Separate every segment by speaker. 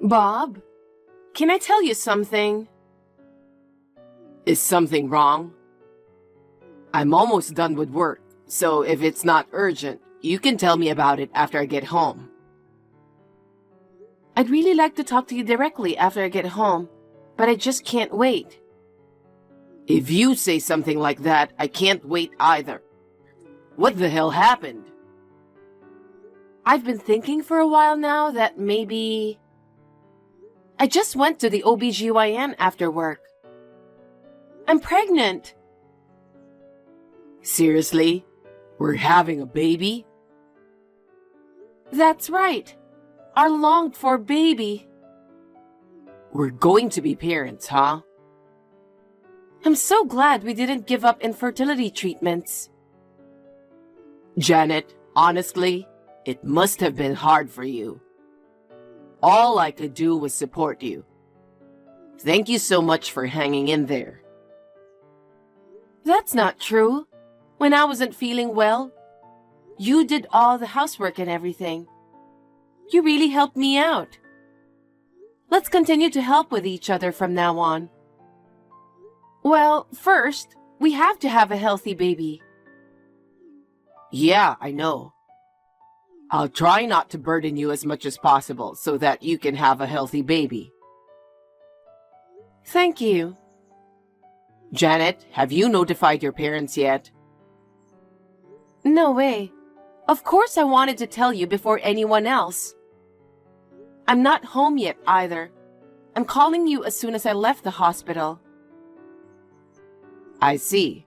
Speaker 1: Bob, can I tell you something?
Speaker 2: Is something wrong? I'm almost done with work, so if it's not urgent, you can tell me about it after I get home.
Speaker 1: I'd really like to talk to you directly after I get home, but I just can't wait.
Speaker 2: If you say something like that, I can't wait either. What the hell happened?
Speaker 1: I've been thinking for a while now that maybe... I just went to the OBGYN after work. I'm pregnant.
Speaker 2: Seriously? We're having a baby?
Speaker 1: That's right. Our longed-for baby.
Speaker 2: We're going to be parents, huh?
Speaker 1: I'm so glad we didn't give up infertility treatments.
Speaker 2: Janet, honestly, it must have been hard for you. All I could do was support you. Thank you so much for hanging in there.
Speaker 1: That's not true. When I wasn't feeling well, you did all the housework and everything. You really helped me out. Let's continue to help with each other from now on. Well, first, we have to have a healthy baby.
Speaker 2: Yeah, I know. I'll try not to burden you as much as possible so that you can have a healthy baby.
Speaker 1: Thank you.
Speaker 2: Janet, have you notified your parents yet?
Speaker 1: No way. Of course I wanted to tell you before anyone else. I'm not home yet either. I'm calling you as soon as I left the hospital.
Speaker 2: I see.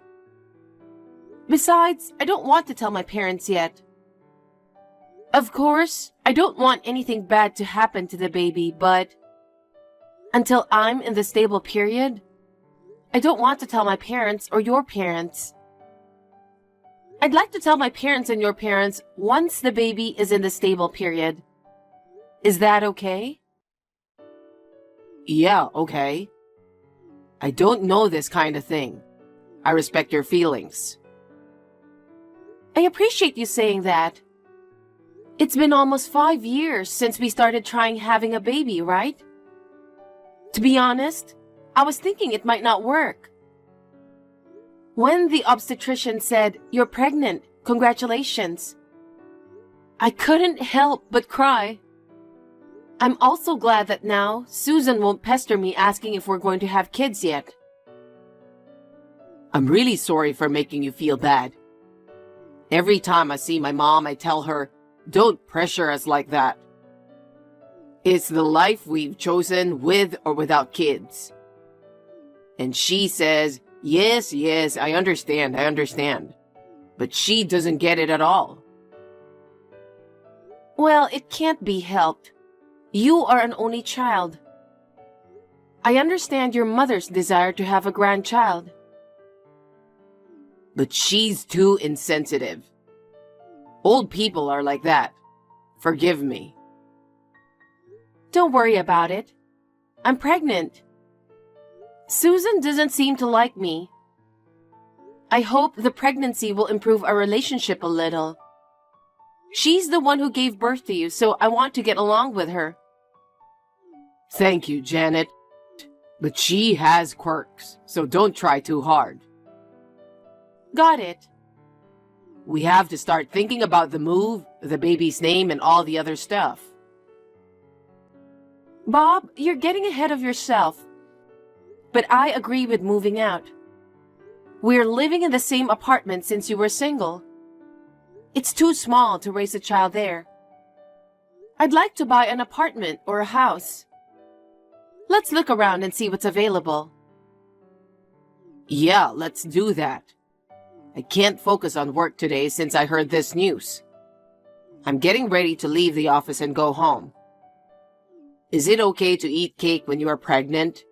Speaker 1: Besides, I don't want to tell my parents yet. Of course, I don't want anything bad to happen to the baby, but until I'm in the stable period, I don't want to tell my parents or your parents. I'd like to tell my parents and your parents once the baby is in the stable period. Is that okay?
Speaker 2: Yeah, okay. I don't know this kind of thing. I respect your feelings.
Speaker 1: I appreciate you saying that. It's been almost 5 years since we started trying having a baby, right? To be honest, I was thinking it might not work. When the obstetrician said, "You're pregnant, congratulations," I couldn't help but cry. I'm also glad that now Susan won't pester me asking if we're going to have kids yet.
Speaker 2: I'm really sorry for making you feel bad. Every time I see my mom, I tell her, don't pressure us like that. It's the life we've chosen with or without kids. And she says, yes, I understand. But she doesn't get it at all.
Speaker 1: Well, it can't be helped. You are an only child. I understand your mother's desire to have a grandchild.
Speaker 2: But she's too insensitive. Old people are like that. Forgive me.
Speaker 1: Don't worry about it. I'm pregnant. Susan doesn't seem to like me. I hope the pregnancy will improve our relationship a little. She's the one who gave birth to you, so I want to get along with her.
Speaker 2: Thank you, Janet. But she has quirks, so don't try too hard.
Speaker 1: Got it.
Speaker 2: We have to start thinking about the move, the baby's name, and all the other stuff.
Speaker 1: Bob, you're getting ahead of yourself. But I agree with moving out. We're living in the same apartment since you were single. It's too small to raise a child there. I'd like to buy an apartment or a house. Let's look around and see what's available.
Speaker 2: Yeah, let's do that. I can't focus on work today since I heard this news. I'm getting ready to leave the office and go home. Is it okay to eat cake when you are pregnant?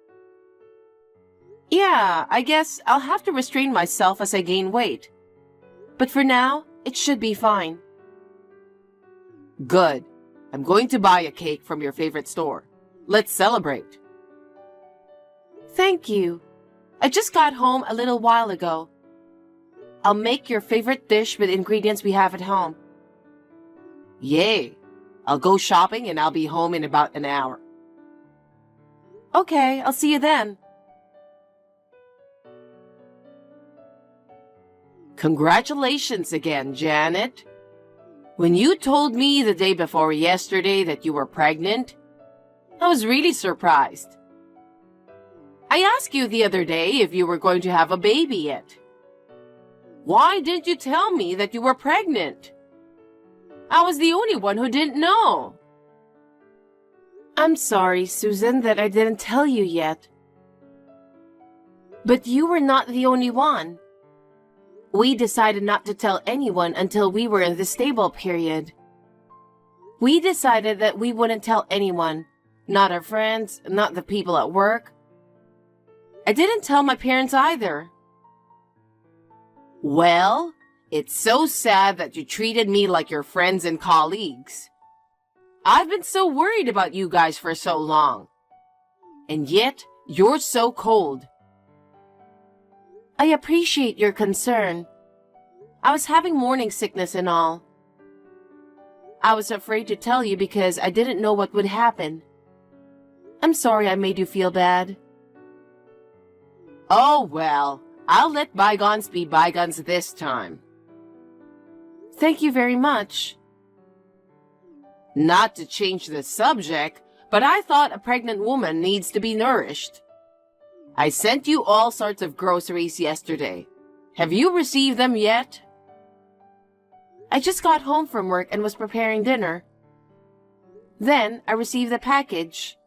Speaker 1: Yeah, I guess I'll have to restrain myself as I gain weight. But for now, it should be fine.
Speaker 2: Good. I'm going to buy a cake from your favorite store. Let's celebrate.
Speaker 1: Thank you. I just got home a little while ago. I'll make your favorite dish with ingredients we have at home.
Speaker 2: Yay! I'll go shopping and I'll be home in about an hour.
Speaker 1: Okay, I'll see you then.
Speaker 2: Congratulations again, Janet. When you told me the day before yesterday that you were pregnant, I was really surprised. I asked you the other day if you were going to have a baby yet. Why didn't you tell me that you were pregnant? I was the only one who didn't know.
Speaker 1: I'm sorry, Susan, that I didn't tell you yet. But you were not the only one. We decided not to tell anyone until we were in the stable period. We decided that we wouldn't tell anyone, not our friends, not the people at work. I didn't tell my parents either.
Speaker 2: Well, it's so sad that you treated me like your friends and colleagues. I've been so worried about you guys for so long. And yet, you're so cold.
Speaker 1: I appreciate your concern. I was having morning sickness and all. I was afraid to tell you because I didn't know what would happen. I'm sorry I made you feel bad.
Speaker 2: Oh well, I'll let bygones be bygones this time.
Speaker 1: Thank you very much.
Speaker 2: Not to change the subject, but I thought a pregnant woman needs to be nourished. I sent you all sorts of groceries yesterday. Have you received them yet?
Speaker 1: I just got home from work and was preparing dinner. Then I received the package.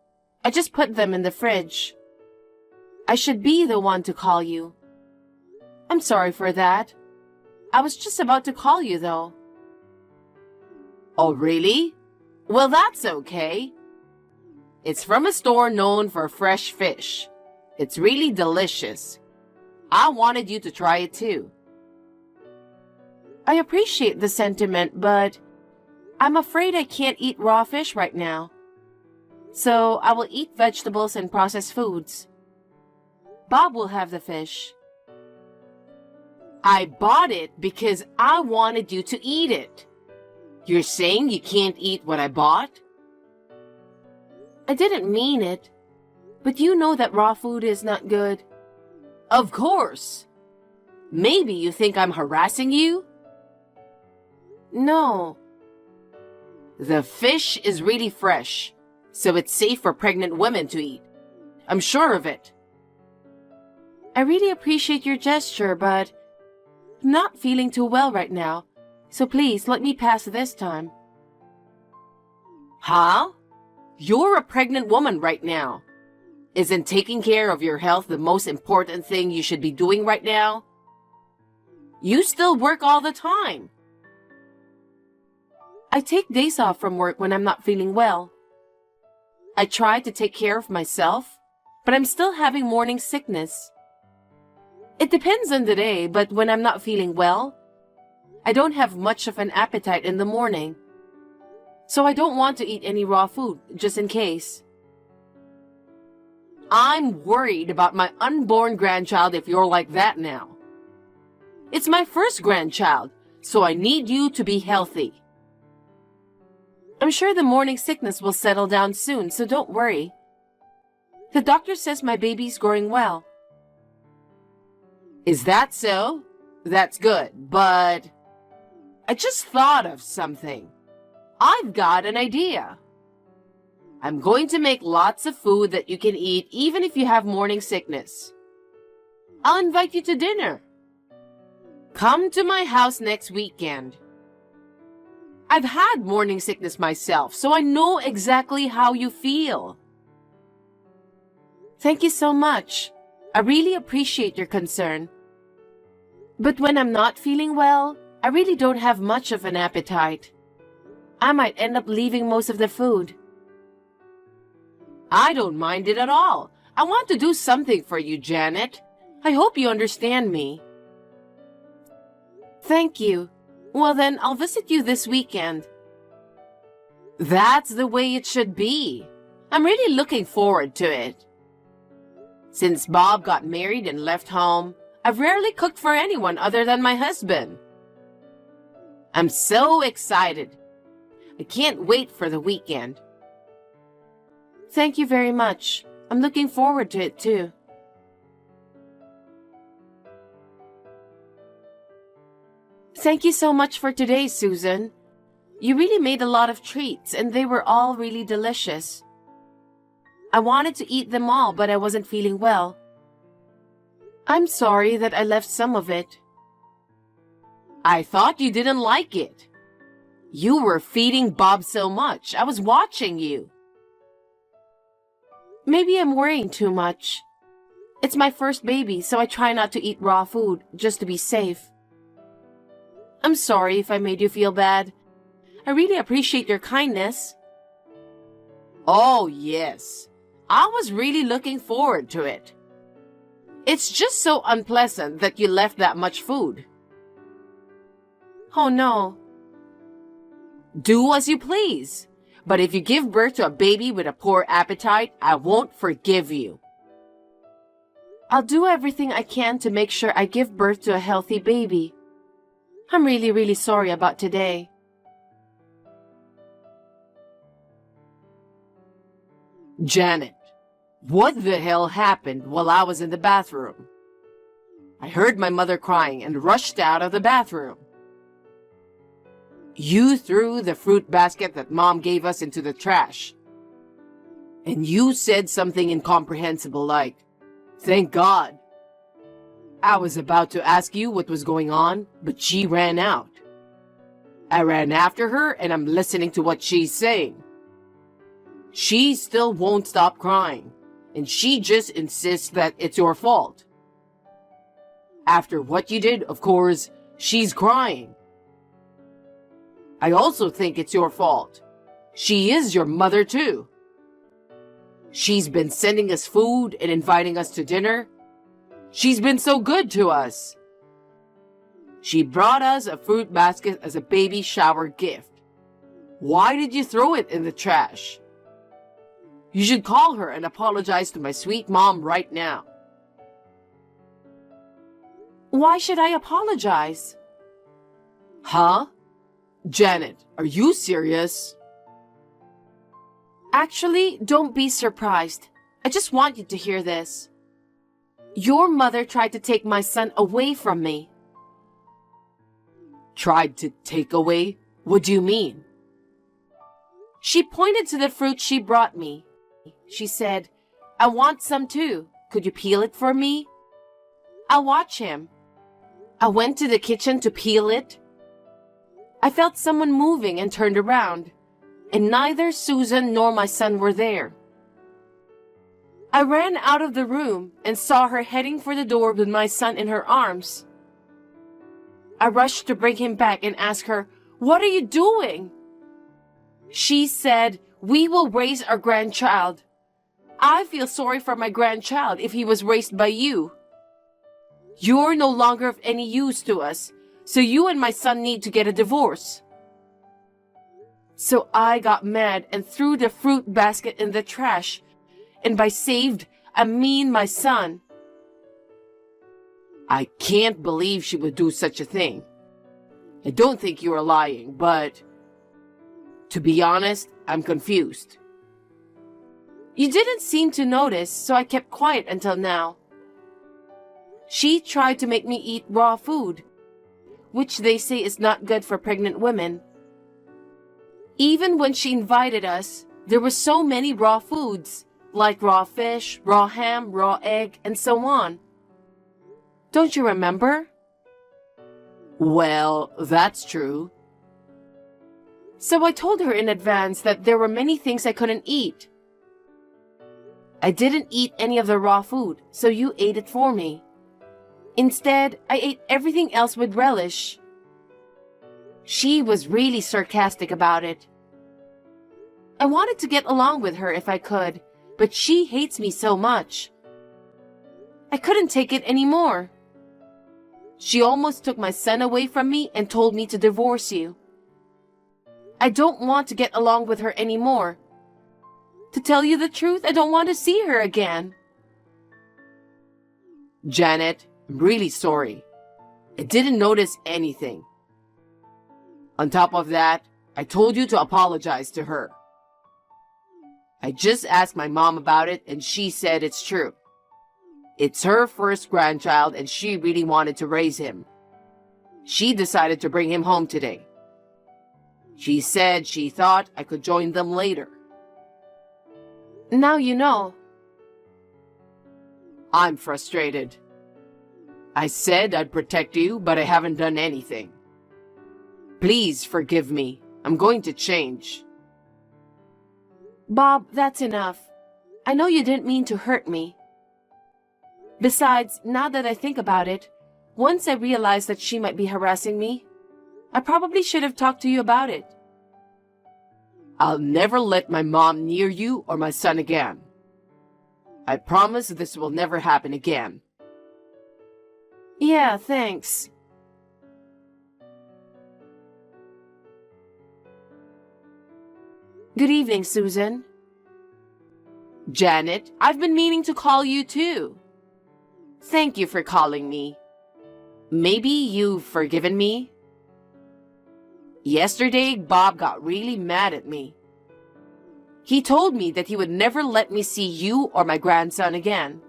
Speaker 1: I just put them in the fridge. I should be the one to call you. I'm sorry for that. I was just about to call you, though.
Speaker 2: Oh, really? Well, that's okay. It's from a store known for fresh fish. It's really delicious. I wanted you to try it too.
Speaker 1: I appreciate the sentiment, but I'm afraid I can't eat raw fish right now. So I will eat vegetables and processed foods. Bob will have the fish.
Speaker 2: I bought it because I wanted you to eat it. You're saying you can't eat what I bought?
Speaker 1: I didn't mean it, but you know that raw food is not good.
Speaker 2: Of course. Maybe you think I'm harassing you?
Speaker 1: No.
Speaker 2: The fish is really fresh, so it's safe for pregnant women to eat. I'm sure of it.
Speaker 1: I really appreciate your gesture, but I'm not feeling too well right now, so please let me pass this time.
Speaker 2: Huh? You're a pregnant woman right now. Isn't taking care of your health the most important thing you should be doing right now? You still work all the time.
Speaker 1: I take days off from work when I'm not feeling well. I try to take care of myself, but I'm still having morning sickness. It depends on the day, but when I'm not feeling well, I don't have much of an appetite in the morning. So I don't want to eat any raw food, just in case.
Speaker 2: I'm worried about my unborn grandchild if you're like that now. It's my first grandchild, so I need you to be healthy.
Speaker 1: I'm sure the morning sickness will settle down soon, so don't worry. The doctor says my baby's growing well.
Speaker 2: Is that so? That's good, but I just thought of something. I've got an idea. I'm going to make lots of food that you can eat even if you have morning sickness. I'll invite you to dinner. Come to my house next weekend. I've had morning sickness myself, so I know exactly how you feel.
Speaker 1: Thank you so much. I really appreciate your concern. But when I'm not feeling well, I really don't have much of an appetite. I might end up leaving most of the food.
Speaker 2: I don't mind it at all. I want to do something for you, Janet. I hope you understand me.
Speaker 1: Thank you. Well then, I'll visit you this weekend.
Speaker 2: That's the way it should be. I'm really looking forward to it. Since Bob got married and left home, I've rarely cooked for anyone other than my husband. I'm so excited. I can't wait for the weekend.
Speaker 1: Thank you very much. I'm looking forward to it too. Thank you so much for today, Susan. You really made a lot of treats and they were all really delicious. I wanted to eat them all, but I wasn't feeling well. I'm sorry that I left some of it.
Speaker 2: I thought you didn't like it. You were feeding Bob so much. I was watching you.
Speaker 1: Maybe I'm worrying too much. It's my first baby, so I try not to eat raw food, just to be safe. I'm sorry if I made you feel bad. I really appreciate your kindness.
Speaker 2: Oh, yes. I was really looking forward to it. It's just so unpleasant that you left that much food.
Speaker 1: Oh no.
Speaker 2: Do as you please. But if you give birth to a baby with a poor appetite, I won't forgive you.
Speaker 1: I'll do everything I can to make sure I give birth to a healthy baby. I'm really, really sorry about today.
Speaker 2: Janet, what the hell happened while I was in the bathroom? I heard my mother crying and rushed out of the bathroom. You threw the fruit basket that Mom gave us into the trash. And you said something incomprehensible like, "Thank God." I was about to ask you what was going on, but she ran out. I ran after her and I'm listening to what she's saying. She still won't stop crying, and she just insists that it's your fault. After what you did, of course, she's crying. I also think it's your fault. She is your mother too. She's been sending us food and inviting us to dinner. She's been so good to us. She brought us a fruit basket as a baby shower gift. Why did you throw it in the trash? You should call her and apologize to my sweet mom right now.
Speaker 1: Why should I apologize?
Speaker 2: Huh? Janet, are you serious?
Speaker 1: Actually, don't be surprised. I just want you to hear this. Your mother tried to take my son away from me.
Speaker 2: Tried to take away? What do you mean?
Speaker 1: She pointed to the fruit she brought me. She said, "I want some too. Could you peel it for me?" I'll watch him. I went to the kitchen to peel it. I felt someone moving and turned around, and neither Susan nor my son were there. I ran out of the room and saw her heading for the door with my son in her arms. I rushed to bring him back and ask her, "What are you doing?" She said, "We will raise our grandchild. I feel sorry for my grandchild if he was raised by you. You're no longer of any use to us, so you and my son need to get a divorce." So I got mad and threw the fruit basket in the trash, and by saved, I mean my son.
Speaker 2: I can't believe she would do such a thing. I don't think you are lying, but to be honest, I'm confused.
Speaker 1: You didn't seem to notice, so I kept quiet until now. She tried to make me eat raw food, which they say is not good for pregnant women. Even when she invited us, there were so many raw foods, like raw fish, raw ham, raw egg, and so on. Don't you remember?
Speaker 2: Well, that's true.
Speaker 1: So I told her in advance that there were many things I couldn't eat. I didn't eat any of the raw food, so you ate it for me. Instead, I ate everything else with relish. She was really sarcastic about it. I wanted to get along with her if I could, but she hates me so much. I couldn't take it anymore. She almost took my son away from me and told me to divorce you. I don't want to get along with her anymore. To tell you the truth, I don't want to see her again.
Speaker 2: Janet, I'm really sorry. I didn't notice anything. On top of that, I told you to apologize to her. I just asked my mom about it and she said it's true. It's her first grandchild and she really wanted to raise him. She decided to bring him home today. She said she thought I could join them later.
Speaker 1: Now you know.
Speaker 2: I'm frustrated. I said I'd protect you, but I haven't done anything. Please forgive me. I'm going to change.
Speaker 1: Bob, that's enough. I know you didn't mean to hurt me. Besides, now that I think about it, once I realized that she might be harassing me, I probably should have talked to you about it.
Speaker 2: I'll never let my mom near you or my son again. I promise this will never happen again.
Speaker 1: Yeah, thanks. Good evening, Susan.
Speaker 2: Janet, I've been meaning to call you too. Thank you for calling me. Maybe you've forgiven me? Yesterday, Bob got really mad at me. He told me that he would never let me see you or my grandson again.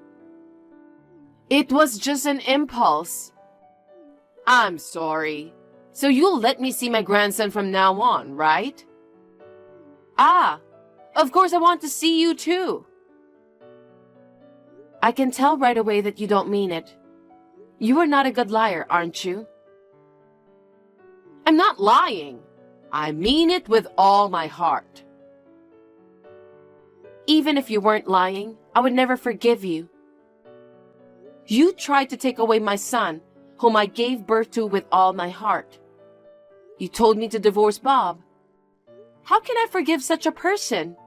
Speaker 1: It was just an impulse.
Speaker 2: I'm sorry. So you'll let me see my grandson from now on, right?
Speaker 1: Ah, of course I want to see you too. I can tell right away that you don't mean it. You are not a good liar, aren't you?
Speaker 2: I'm not lying. I mean it with all my heart.
Speaker 1: Even if you weren't lying, I would never forgive you. You tried to take away my son, whom I gave birth to with all my heart. You told me to divorce Bob. How can I forgive such a person?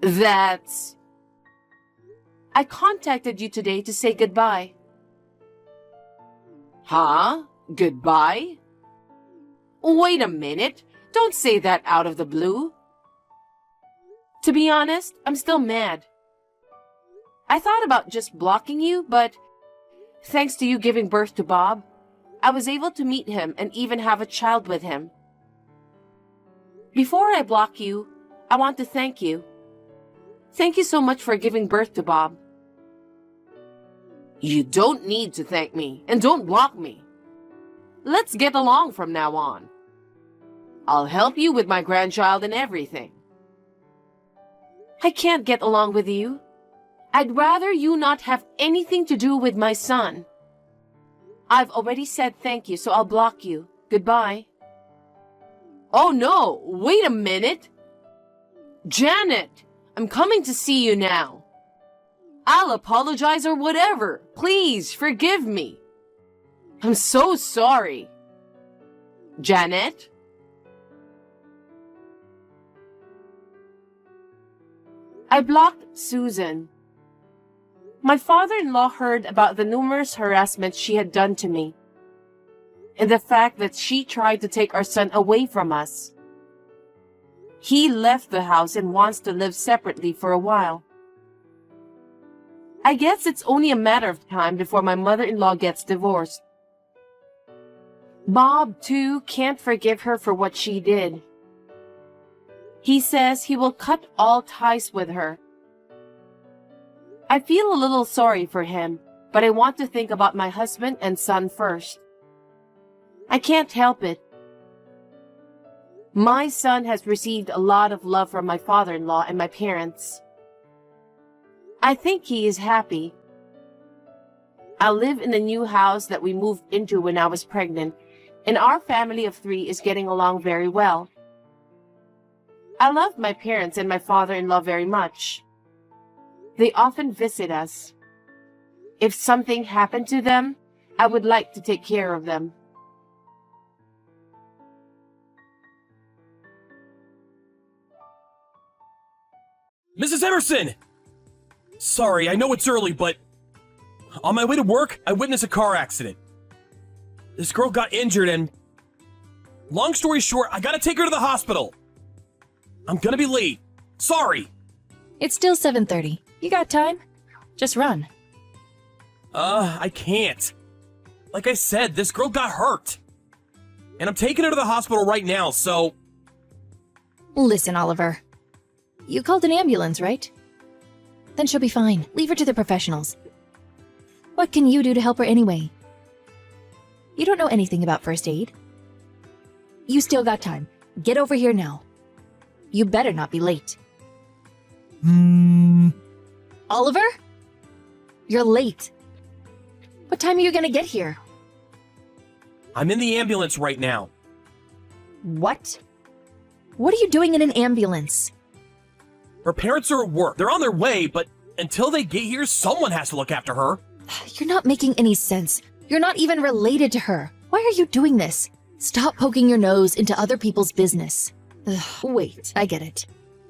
Speaker 2: That's...
Speaker 1: I contacted you today to say goodbye.
Speaker 2: Huh? Goodbye? Wait a minute. Don't say that out of the blue.
Speaker 1: To be honest, I'm still mad. I thought about just blocking you, but thanks to you giving birth to Bob, I was able to meet him and even have a child with him. Before I block you, I want to thank you. Thank you so much for giving birth to Bob.
Speaker 2: You don't need to thank me, and don't block me. Let's get along from now on. I'll help you with my grandchild and everything.
Speaker 1: I can't get along with you. I'd rather you not have anything to do with my son. I've already said thank you, so I'll block you. Goodbye.
Speaker 2: Oh no, wait a minute. Janet, I'm coming to see you now. I'll apologize or whatever. Please forgive me. I'm so sorry. Janet?
Speaker 1: I blocked Susan. My father-in-law heard about the numerous harassments she had done to me, and the fact that she tried to take our son away from us. He left the house and wants to live separately for a while. I guess it's only a matter of time before my mother-in-law gets divorced. Bob, too, can't forgive her for what she did. He says he will cut all ties with her. I feel a little sorry for him, but I want to think about my husband and son first. I can't help it. My son has received a lot of love from my father-in-law and my parents. I think he is happy. I live in the new house that we moved into when I was pregnant, and our family of 3 is getting along very well. I love my parents and my father-in-law very much. They often visit us. If something happened to them, I would like to take care of them.
Speaker 3: Mrs. Emerson! Sorry, I know it's early, but on my way to work, I witnessed a car accident. This girl got injured and, long story short, I gotta take her to the hospital. I'm gonna be late. Sorry.
Speaker 4: It's still 7:30. You got time? Just run.
Speaker 3: I can't. Like I said, this girl got hurt. And I'm taking her to the hospital right now, so...
Speaker 4: Listen, Oliver. You called an ambulance, right? Then she'll be fine. Leave her to the professionals. What can you do to help her anyway? You don't know anything about first aid. You still got time. Get over here now. You better not be late. Oliver? You're late. What time are you gonna get here?
Speaker 3: I'm in the ambulance right now.
Speaker 4: What? What are you doing in an ambulance?
Speaker 3: Her parents are at work. They're on their way, but until they get here, someone has to look after her.
Speaker 4: You're not making any sense. You're not even related to her. Why are you doing this? Stop poking your nose into other people's business. Ugh, wait, I get it.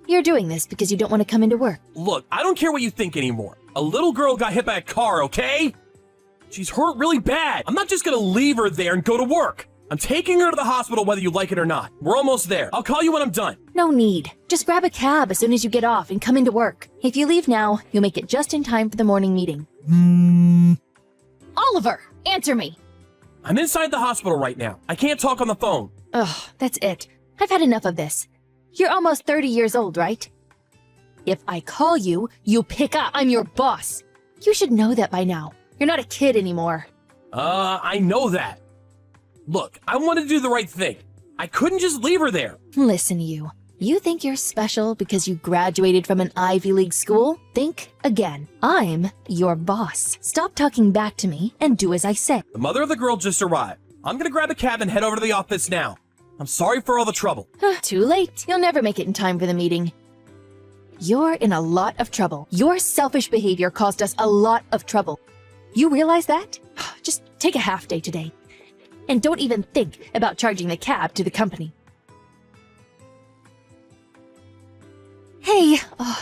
Speaker 4: You're doing this because you don't want to come into work.
Speaker 3: Look, I don't care what you think anymore. A little girl got hit by a car, okay? She's hurt really bad. I'm not just gonna leave her there and go to work. I'm taking her to the hospital whether you like it or not. We're almost there. I'll call you when I'm done.
Speaker 4: No need. Just grab a cab as soon as you get off and come into work. If you leave now, you'll make it just in time for the morning meeting. Oliver, answer me.
Speaker 3: I'm inside the hospital right now. I can't talk on the phone.
Speaker 4: Ugh, that's it. I've had enough of this. You're almost 30 years old, right? If I call you, you pick up. I'm your boss. You should know that by now. You're not a kid anymore.
Speaker 3: I know that. Look, I wanted to do the right thing. I couldn't just leave her there.
Speaker 4: Listen, you. You think you're special because you graduated from an Ivy League school? Think again. I'm your boss. Stop talking back to me and do as I say.
Speaker 3: The mother of the girl just arrived. I'm gonna grab a cab and head over to the office now. I'm sorry for all the trouble.
Speaker 4: Too late. You'll never make it in time for the meeting. You're in a lot of trouble. Your selfish behavior caused us a lot of trouble. You realize that? Just take a half day today. And don't even think about charging the cab to the company. Hey,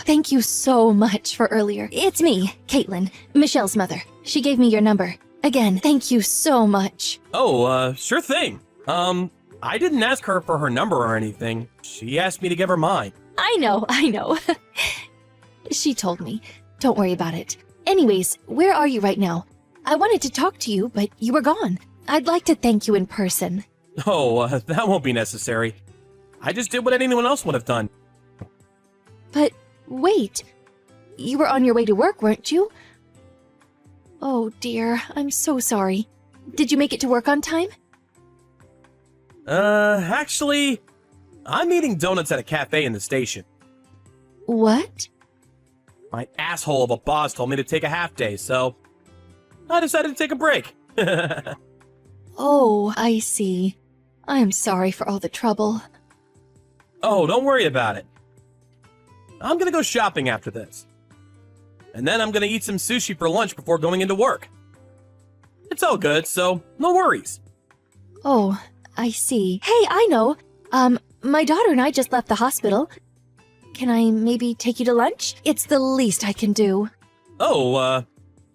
Speaker 4: thank you so much for earlier. It's me, Caitlin, Michelle's mother. She gave me your number. Again, thank you so much.
Speaker 3: Oh, sure thing. I didn't ask her for her number or anything. She asked me to give her mine.
Speaker 4: I know. She told me. Don't worry about it. Anyways, where are you right now? I wanted to talk to you, but you were gone. I'd like to thank you in person.
Speaker 3: Oh, that won't be necessary. I just did what anyone else would have done.
Speaker 4: But wait, you were on your way to work, weren't you? Oh dear, I'm so sorry. Did you make it to work on time?
Speaker 3: Actually, I'm eating donuts at a cafe in the station.
Speaker 4: What?
Speaker 3: My asshole of a boss told me to take a half day, so I decided to take a break.
Speaker 4: Oh, I see. I'm sorry for all the trouble.
Speaker 3: Oh, don't worry about it. I'm gonna go shopping after this. And then I'm gonna eat some sushi for lunch before going into work. It's all good, so no worries.
Speaker 4: Oh, I see. Hey, I know. My daughter and I just left the hospital. Can I maybe take you to lunch? It's the least I can do.
Speaker 3: Oh,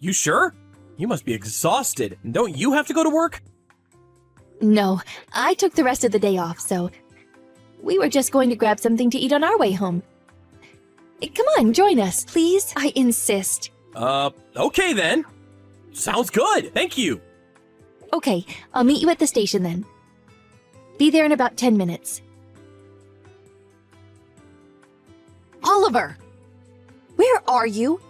Speaker 3: you sure? You must be exhausted. Don't you have to go to work?
Speaker 4: No, I took the rest of the day off, so we were just going to grab something to eat on our way home. Come on, join us, please. I insist.
Speaker 3: Okay then. Sounds good. Thank you.
Speaker 4: Okay, I'll meet you at the station then. Be there in about 10 minutes. Oliver! Where are you?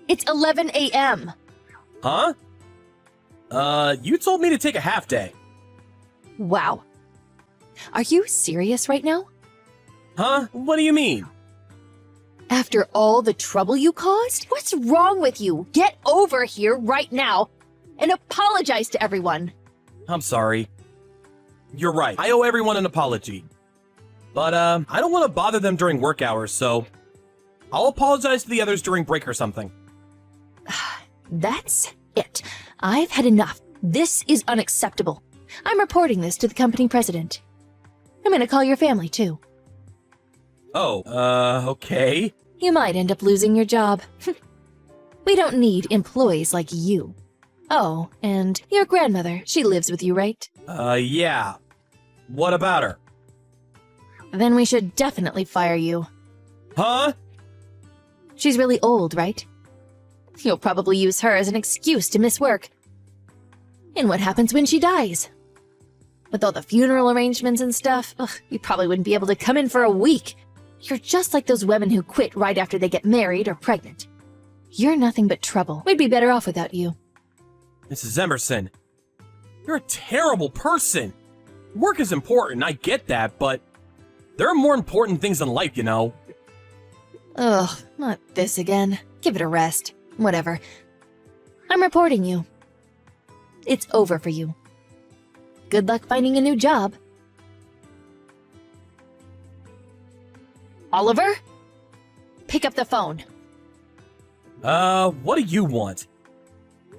Speaker 4: It's 11 a.m.
Speaker 3: Huh? You told me to take a half day.
Speaker 4: Wow. Are you serious right now?
Speaker 3: Huh? What do you mean?
Speaker 4: After all the trouble you caused? What's wrong with you? Get over here right now and apologize to everyone.
Speaker 3: I'm sorry. You're right. I owe everyone an apology. But, I don't want to bother them during work hours, so I'll apologize to the others during break or something.
Speaker 4: That's it. I've had enough. This is unacceptable. I'm reporting this to the company president. I'm gonna call your family, too.
Speaker 3: Oh, okay.
Speaker 4: You might end up losing your job. We don't need employees like you. Oh, and your grandmother, she lives with you, right?
Speaker 3: Yeah. What about her?
Speaker 4: Then we should definitely fire you.
Speaker 3: Huh?
Speaker 4: She's really old, right? You'll probably use her as an excuse to miss work. And what happens when she dies? With all the funeral arrangements and stuff, you probably wouldn't be able to come in for a week. You're just like those women who quit right after they get married or pregnant. You're nothing but trouble. We'd be better off without you.
Speaker 3: Mrs. Emerson, you're a terrible person. Work is important, I get that, but there are more important things in life, you know.
Speaker 4: Ugh, not this again. Give it a rest. Whatever. I'm reporting you. It's over for you. Good luck finding a new job. Oliver? Pick up the phone.
Speaker 3: What do you want?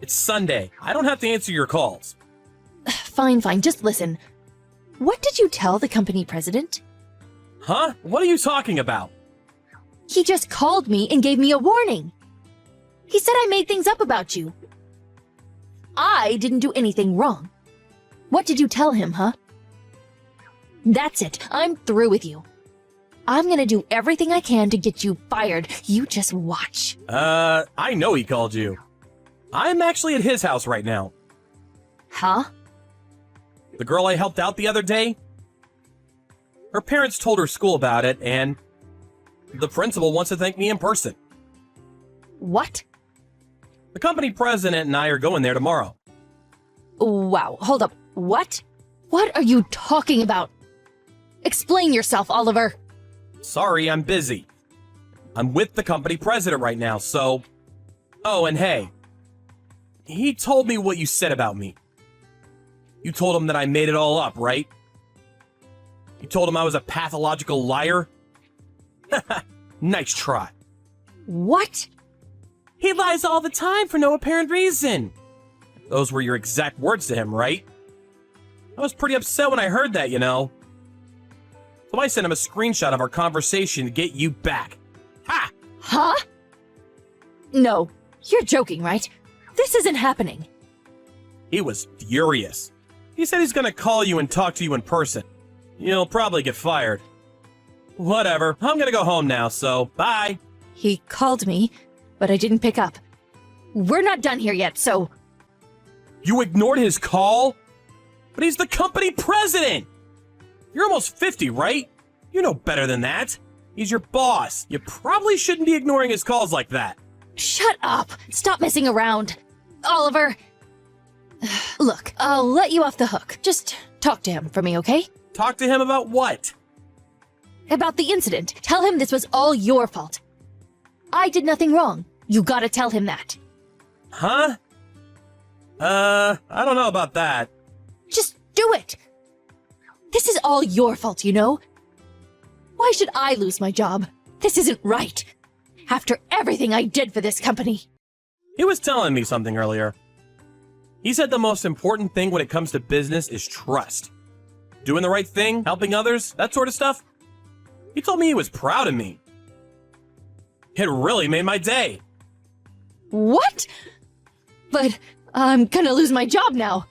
Speaker 3: It's Sunday. I don't have to answer your calls.
Speaker 4: Fine, just listen. What did you tell the company president?
Speaker 3: Huh? What are you talking about?
Speaker 4: He just called me and gave me a warning. He said I made things up about you. I didn't do anything wrong. What did you tell him, huh? That's it. I'm through with you. I'm gonna do everything I can to get you fired. You just watch.
Speaker 3: I know he called you. I'm actually at his house right now.
Speaker 4: Huh?
Speaker 3: The girl I helped out the other day? Her parents told her school about it, and the principal wants to thank me in person.
Speaker 4: What?
Speaker 3: The company president and I are going there tomorrow.
Speaker 4: Wow, hold up. What? What are you talking about? Explain yourself, Oliver.
Speaker 3: Sorry, I'm busy. I'm with the company president right now, so... Oh, and hey. He told me what you said about me. You told him that I made it all up, right? You told him I was a pathological liar? Nice try.
Speaker 4: What?
Speaker 3: He lies all the time for no apparent reason. Those were your exact words to him, right? I was pretty upset when I heard that, you know. So I sent him a screenshot of our conversation to get you back. Ha!
Speaker 4: Huh? No, you're joking, right? This isn't happening.
Speaker 3: He was furious. He said he's gonna call you and talk to you in person. You'll probably get fired. Whatever, I'm gonna go home now, so bye.
Speaker 4: He called me, but I didn't pick up. We're not done here yet, so...
Speaker 3: You ignored his call? But he's the company president! You're almost 50, right? You know better than that. He's your boss. You probably shouldn't be ignoring his calls like that.
Speaker 4: Shut up! Stop messing around! Oliver! Look, I'll let you off the hook. Just talk to him for me, okay?
Speaker 3: Talk to him about what?
Speaker 4: About the incident. Tell him this was all your fault. I did nothing wrong. You gotta tell him that.
Speaker 3: Huh? I don't know about that.
Speaker 4: Just do it! This is all your fault, you know? Why should I lose my job? This isn't right. After everything I did for this company.
Speaker 3: He was telling me something earlier. He said the most important thing when it comes to business is trust. Doing the right thing, helping others, that sort of stuff. He told me he was proud of me. It really made my day.
Speaker 4: What? But I'm gonna lose my job now.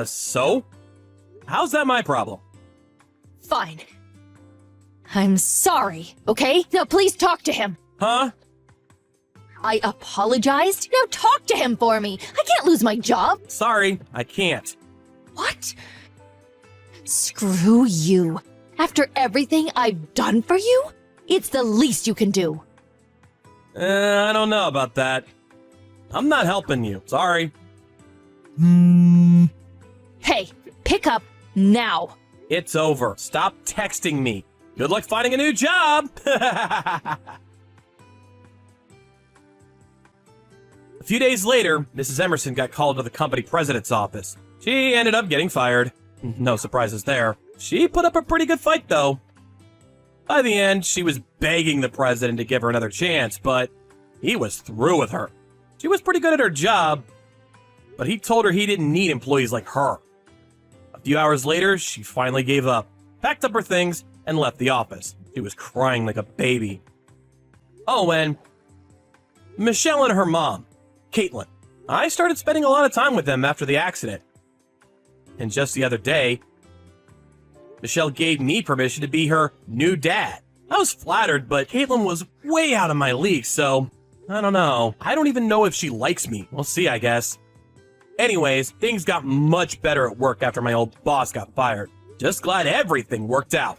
Speaker 3: So? How's that my problem?
Speaker 4: Fine. I'm sorry, okay? Now please talk to him.
Speaker 3: Huh?
Speaker 4: I apologized? Now talk to him for me. I can't lose my job.
Speaker 3: Sorry, I can't.
Speaker 4: What? Screw you. After everything I've done for you, it's the least you can do.
Speaker 3: I don't know about that. I'm not helping you. Sorry.
Speaker 4: Hey, pick up now.
Speaker 3: It's over. Stop texting me. Good luck finding a new job. A few days later, Mrs. Emerson got called to the company president's office. She ended up getting fired. No surprises there. She put up a pretty good fight, though. By the end, she was begging the president to give her another chance, but he was through with her. She was pretty good at her job, but he told her he didn't need employees like her. A few hours later, she finally gave up, packed up her things, and left the office. She was crying like a baby. Oh, and Michelle and her mom, Caitlin. I started spending a lot of time with them after the accident. And just the other day, Michelle gave me permission to be her new dad. I was flattered, but Caitlin was way out of my league, so I don't know. I don't even know if she likes me. We'll see, I guess. Anyways, things got much better at work after my old boss got fired. Just glad everything worked out.